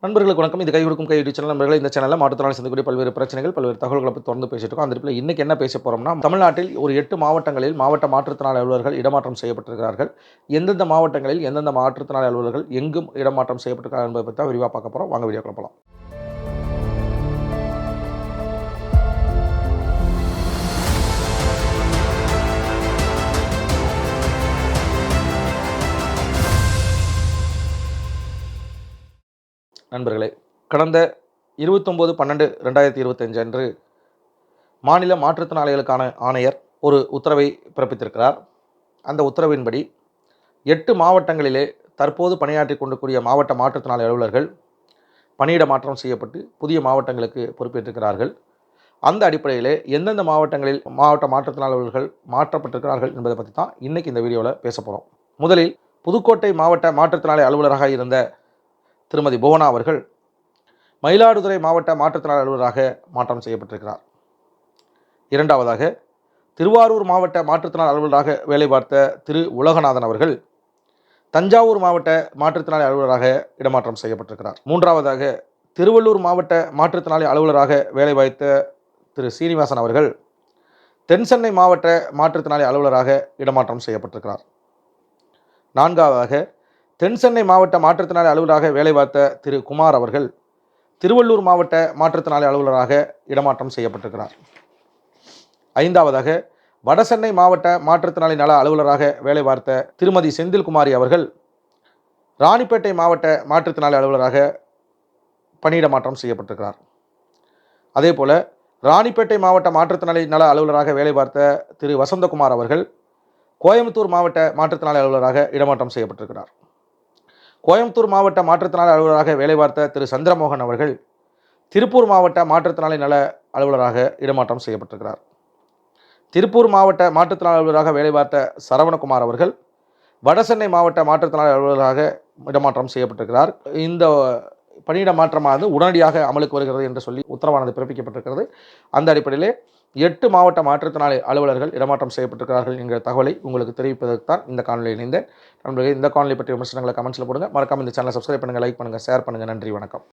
நண்பர்களுக்கு வணக்கம். இது கை கொடுக்கும் கை யூடியூப் சேனல். நண்பர்களே, இந்த சேனலில் மாற்றுத்திறனாளி சந்திக்கக்கூடிய பல்வேறு பிரச்சனைகள், பல்வேறு தகவல்களை பற்றி தொடர்ந்து பேசிட்டு இருக்கோம். அந்த இடத்துல இன்னைக்கு என்ன பேச போறோம்னா, தமிழ்நாட்டில் ஒரு 8 மாவட்டங்களில் மாவட்ட மாற்றுத்திறனாளி அலுவலர்கள் இடமாற்றம் செய்யப்பட்டிருக்கிறார்கள். எந்தெந்த மாவட்டங்களில் எந்தெந்த மாற்றுத்திறனாளி அலுவலர்கள் எங்கும் இடமாற்றம் செய்யப்பட்டிருக்கிறார்கள் என்பதை பற்றி தான் விரிவாக பார்க்க போகிறோம். வாங்க வீடியோக்குள்ள போகலாம். நண்பர்களே, கடந்த 29/12/2025 அன்று மாநில மாற்றுத்திறனாளிகளுக்கான ஆணையர் ஒரு உத்தரவை பிறப்பித்திருக்கிறார். அந்த உத்தரவின்படி 8 மாவட்டங்களிலே தற்போது பணியாற்றி கொண்டிருக்கூடிய மாவட்ட மாற்றுத்திறனாளி அலுவலர்கள் பணியிட மாற்றம் செய்யப்பட்டு புதிய மாவட்டங்களுக்கு பொறுப்பேற்றிருக்கிறார்கள். அந்த அடிப்படையிலே எந்தெந்த மாவட்டங்களில் மாவட்ட மாற்றுத்திறனாளி அலுவலர்கள் மாற்றப்பட்டிருக்கிறார்கள் என்பதை பற்றி தான் இன்றைக்கி இந்த வீடியோவில் பேச போகிறோம். முதலில் புதுக்கோட்டை மாவட்ட மாற்றுத்திறனாளி அலுவலராக இருந்த திருமதி புவனா அவர்கள் மயிலாடுதுறை மாவட்ட மாற்றுத்திறனாளி அலுவலராக மாற்றம் செய்யப்பட்டிருக்கிறார். இரண்டாவதாக திருவாரூர் மாவட்ட மாற்றுத்திறனாளி அலுவலராக வேலை பார்த்த திரு உலகநாதன் அவர்கள் தஞ்சாவூர் மாவட்ட மாற்றுத்திறனாளி அலுவலராக இடமாற்றம் செய்யப்பட்டிருக்கிறார். மூன்றாவதாக திருவள்ளூர் மாவட்ட மாற்றுத்திறனாளி அலுவலராக வேலை பார்த்த திரு சீனிவாசன் அவர்கள் தென்சென்னை மாவட்ட மாற்றுத்திறனாளி அலுவலராக இடமாற்றம் செய்யப்பட்டிருக்கிறார். நான்காவதாக தென்சென்னை மாவட்ட மாற்றுத்திறனாளி அலுவலராக வேலை பார்த்த திரு குமார் அவர்கள் திருவள்ளூர் மாவட்ட மாற்றுத்திறனாளி அலுவலராக இடமாற்றம் செய்யப்பட்டிருக்கிறார். ஐந்தாவதாக வடசென்னை மாவட்ட மாற்றுத்திறனாளி நல அலுவலராக வேலை பார்த்த திருமதி செந்தில்குமாரி அவர்கள் ராணிப்பேட்டை மாவட்ட மாற்றுத்திறனாளி அலுவலராக பணியிட மாற்றம் செய்யப்பட்டிருக்கிறார். அதே போல் ராணிப்பேட்டை மாவட்ட மாற்றுத்திறனாளி நல அலுவலராக வேலை பார்த்த திரு வசந்தகுமார் அவர்கள் கோயம்புத்தூர் மாவட்ட மாற்றுத்திறனாளி அலுவலராக இடமாற்றம் செய்யப்பட்டிருக்கிறார். கோயம்புத்தூர் மாவட்ட மாற்றுத்திறனாளி அலுவலராக வேலை பார்த்த திரு சந்திரமோகன் அவர்கள் திருப்பூர் மாவட்ட மாற்றுத்திறனாளி நல அலுவலராக இடமாற்றம் செய்யப்பட்டிருக்கிறார். திருப்பூர் மாவட்ட மாற்றுத்திறனாளி அலுவலராக வேலை பார்த்த சரவணகுமார் அவர்கள் வடசென்னை மாவட்ட மாற்றுத்திறனாளி அலுவலராக இடமாற்றம் செய்யப்பட்டிருக்கிறார். இந்த பணியிட மாற்றமானது உடனடியாக அமலுக்கு வருகிறது என்று சொல்லி உத்தரவானது பிறப்பிக்கப்பட்டிருக்கிறது. அந்த அடிப்படையிலே 8 மாவட்ட மாற்றுத்திறனாளி அலுவலர்கள் இடமாற்றம் செய்யப்பட்டிருக்கிறார்கள் என்கிற தகவலை உங்களுக்கு தெரிவிப்பதற்கு தான் இந்த காணொலியில் இணைந்தேன். நண்பர்களே, இந்த காணொலி பற்றிய விமர்சனங்களை கமெண்ட்ஸில் போடுங்க. மறக்காம இந்த சேனலை சப்ஸ்கிரைப் பண்ணுங்கள், லைக் பண்ணுங்கள், ஷேர் பண்ணுங்கள். நன்றி, வணக்கம்.